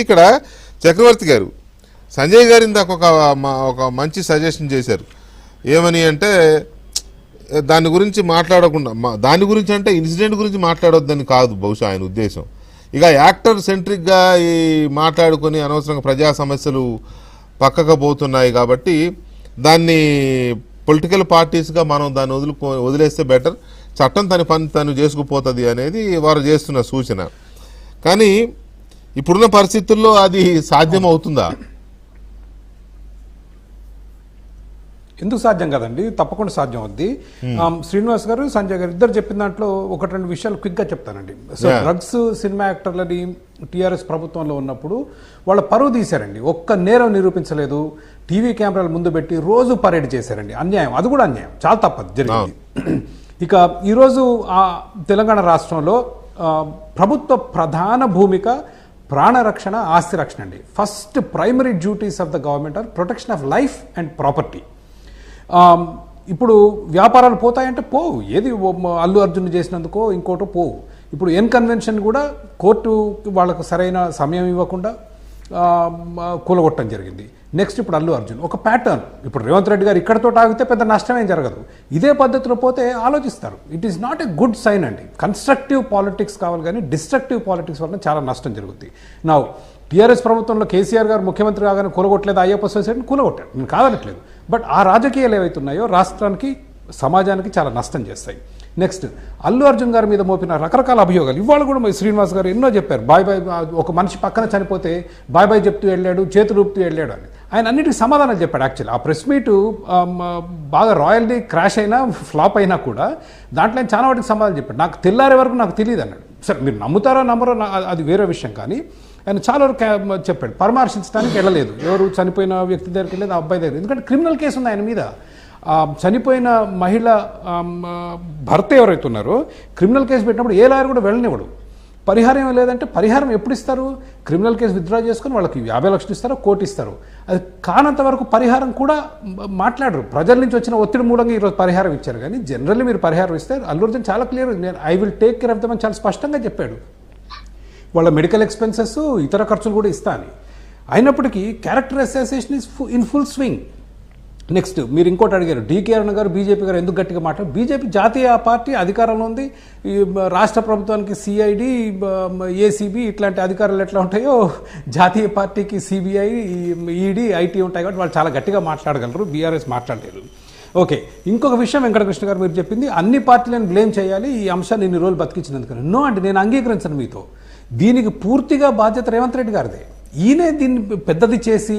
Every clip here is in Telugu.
ఇక్కడ చక్రవర్తి గారు సంజయ్ గారు ఇందాక ఒక మంచి సజెషన్ చేశారు. ఏమని అంటే దాని గురించి మాట్లాడకుండా, దాని గురించి అంటే ఇన్సిడెంట్ గురించి మాట్లాడొద్దని కాదు బహుశా ఆయన ఉద్దేశం. ఇక యాక్టర్ సెంట్రిక్గా ఈ మాట్లాడుకొని అనవసరంగా ప్రజా సమస్యలు పక్కకు పోతున్నాయి కాబట్టి దాన్ని పొలిటికల్ పార్టీస్గా మనం దాన్ని వదిలేస్తే బెటర్, చట్టం తన పని తను చేసుకుపోతుంది అనేది వారు చేస్తున్న సూచన. కానీ ఇప్పుడున్న పరిస్థితుల్లో అది సాధ్యం అవుతుందా? ఎందుకు సాధ్యం కదండి, తప్పకుండా సాధ్యం అవుద్ది. శ్రీనివాస్ గారు, సంజయ్ గారు ఇద్దరు చెప్పిన దాంట్లో ఒకటి రెండు విషయాలు క్విక్గా చెప్తానండి. సో డ్రగ్స్ సినిమా యాక్టర్లని టీఆర్ఎస్ ప్రభుత్వంలో ఉన్నప్పుడు వాళ్ళ పరువు తీశారండి. ఒక్క నేరం నిరూపించలేదు, టీవీ కెమెరాల ముందు పెట్టి రోజు పరేడ్ చేశారండి. అన్యాయం, అది కూడా అన్యాయం, చాలా తప్పదు జరిగింది. ఇక ఈరోజు తెలంగాణ రాష్ట్రంలో ప్రభుత్వ ప్రధాన భూమిక ప్రాణరక్షణ, ఆస్తి రక్షణ అండి. First primary duties of the government are protection of life and property. ఇప్పుడు వ్యాపారాలు పోతాయంటే పోవు, ఏది అల్లు అర్జున్ చేసినందుకో ఇంకోటో పోవు. ఇప్పుడు ఎన్ కన్వెన్షన్ కూడా కోర్టు వాళ్ళకు సరైన సమయం ఇవ్వకుండా కూలగొట్టడం జరిగింది. నెక్స్ట్ ఇప్పుడు అల్లు అర్జున్ ఒక ప్యాటర్న్. ఇప్పుడు రేవంత్ రెడ్డి గారు ఇక్కడతో ఆగితే పెద్ద నష్టమేం జరగదు, ఇదే పద్ధతిలో పోతే ఆలోచిస్తారు. It is not a good sign అండి. కన్స్ట్రక్టివ్ పాలిటిక్స్ కావాలి కానీ డిస్ట్రక్టివ్ పాలిటిక్స్ వల్ల చాలా నష్టం జరుగుతుంది. నా టీఆర్ఎస్ ప్రభుత్వంలో కేసీఆర్ గారు ముఖ్యమంత్రి కాగానే కూలగొట్టలేదు, అయ్యప్ప సొసైటీని కూలగొట్టాడు, నేను కాదనట్లేదు. బట్ ఆ రాజకీయాలు ఏవైతున్నాయో రాష్ట్రానికి, సమాజానికి చాలా నష్టం చేస్తాయి. నెక్స్ట్ అల్లు అర్జున్ గారి మీద మోపిన రకరకాల అభియోగాలు ఇవాళ కూడా శ్రీనివాస్ గారు ఎన్నో చెప్పారు. బాయ్ బాయ్, ఒక మనిషి పక్కన చనిపోతే బాయ్ బాయ్ చెప్తూ వెళ్ళాడు, చేతులు ఊపుతూ వెళ్ళాడు అని ఆయన అన్నిటికీ సమాధానం చెప్పాడు. యాక్చువల్లీ ఆ ప్రెస్ మీటు బాగా రాయల్టీ క్రాష్ అయినా ఫ్లాప్ అయినా కూడా దాంట్లో ఆయన చాలా వాటికి సమాధానం చెప్పాడు. నాకు తెల్లారే వరకు నాకు తెలియదు అన్నాడు. సరే మీరు నమ్ముతారో నమ్మరో అది వేరే విషయం, కానీ ఆయన చాలా వరకు చెప్పాడు. పరామర్శించడానికి వెళ్ళలేదు, ఎవరు చనిపోయిన వ్యక్తి దగ్గరికి వెళ్ళలేదు, ఆ అబ్బాయి దగ్గర. ఎందుకంటే క్రిమినల్ కేసు ఉంది ఆయన మీద. చనిపోయిన మహిళ భర్త ఎవరైతే ఉన్నారో క్రిమినల్ కేసు పెట్టినప్పుడు ఏ లాయర్ కూడా వెళ్ళనివ్వడు. పరిహారం లేదంటే పరిహారం ఎప్పుడు ఇస్తారు? క్రిమినల్ కేసు విత్డ్రా చేసుకుని వాళ్ళకి 50 లక్షలు ఇస్తారో, కోటి ఇస్తారు. అది కానంత వరకు పరిహారం కూడా మాట్లాడరు. ప్రజల నుంచి వచ్చిన ఒత్తిడి మూలంగా ఈరోజు పరిహారం ఇచ్చారు, కానీ జనరల్లీ మీరు పరిహారం ఇస్తే అల్లు అర్జున్ చాలా క్లియర్, నేను I will take care of them అని చాలా స్పష్టంగా చెప్పాడు. వాళ్ళ మెడికల్ ఎక్స్పెన్సెస్, ఇతర ఖర్చులు కూడా ఇస్తా అని. అయినప్పటికీ character association is in full swing. Next మీరు ఇంకోటి అడిగారు, డీకే అరుణ గారు బీజేపీ గారు ఎందుకు గట్టిగా మాట్లాడారు? బీజేపీ జాతీయ పార్టీ అధికారంలో ఉంది. ఈ రాష్ట్ర ప్రభుత్వానికి సిఐడి, ఏసీబీ ఇట్లాంటి అధికారాలు ఎట్లా ఉంటాయో జాతీయ పార్టీకి సిబిఐ, ఈడీ, ఐటీ ఉంటాయి కాబట్టి వాళ్ళు చాలా గట్టిగా మాట్లాడగలరు, బీఆర్ఎస్ మాట్లాడలేరు. ఓకే, ఇంకొక విషయం వెంకటకృష్ణ గారు మీరు చెప్పింది, అన్ని పార్టీలను బ్లేమ్ చేయాలి ఈ అంశాన్ని ఇన్ని రోజులు బతికించినందుకని. నో అండి, నేను అంగీకరించను మీతో. దీనికి పూర్తిగా బాధ్యత రేవంత్ రెడ్డి గారిదే. ఈయనే దీన్ని పెద్దది చేసి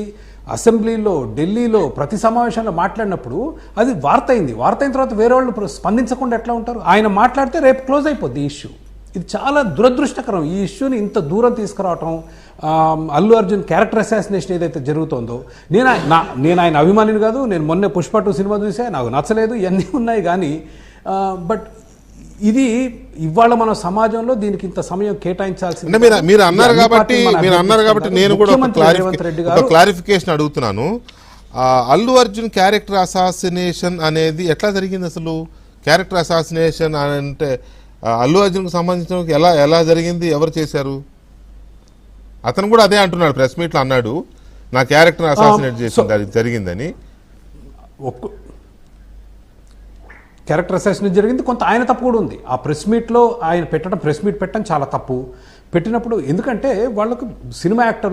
అసెంబ్లీలో, ఢిల్లీలో ప్రతి సమావేశంలో మాట్లాడినప్పుడు అది వార్త అయింది. వార్త అయిన తర్వాత వేరే వాళ్ళు స్పందించకుండా ఎట్లా ఉంటారు? ఆయన మాట్లాడితే రేపు క్లోజ్ అయిపోద్ది ఈ ఇష్యూ. ఇది చాలా దురదృష్టకరం. ఈ ఇష్యూని ఇంత దూరం తీసుకురావటం, అల్లు అర్జున్ క్యారెక్టర్ అసాసినేషన్ ఏదైతే జరుగుతుందో, నేను ఆయన అభిమానిని కాదు. నేను మొన్నే పుష్ప 2 సినిమా చూసా, నాకు నచ్చలేదు, ఇవన్నీ ఉన్నాయి. కానీ బట్ ఇది ఇవాళ మన సమాజంలో దీనికి ఇంత సమయం కేటాయించాల్సింది. మీరు అన్నారు కాబట్టి నేను కూడా ఒక క్లారిఫికేషన్ అడుగుతున్నాను. అల్లు అర్జున్ క్యారెక్టర్ అసాసినేషన్ అనేది ఎట్లా జరిగింది అసలు? క్యారెక్టర్ అసాసినేషన్ అంటే అల్లు అర్జున్కి సంబంధించిన ఎలా జరిగింది, ఎవరు చేశారు? అతను కూడా అదే అంటున్నాడు, ప్రెస్ మీట్లో అన్నాడు, నా క్యారెక్టర్ అసాసినేట్ చేసింది జరిగిందని. క్యారెక్టర్ అసాసినేషన్ జరిగింది, కొంత ఆయన తప్పు కూడా ఉంది. ఆ ప్రెస్ మీట్లో ఆయన ప్రెస్ మీట్ పెట్టడం చాలా తప్పు. పెట్టినప్పుడు ఎందుకంటే వాళ్ళకు సినిమా యాక్టర్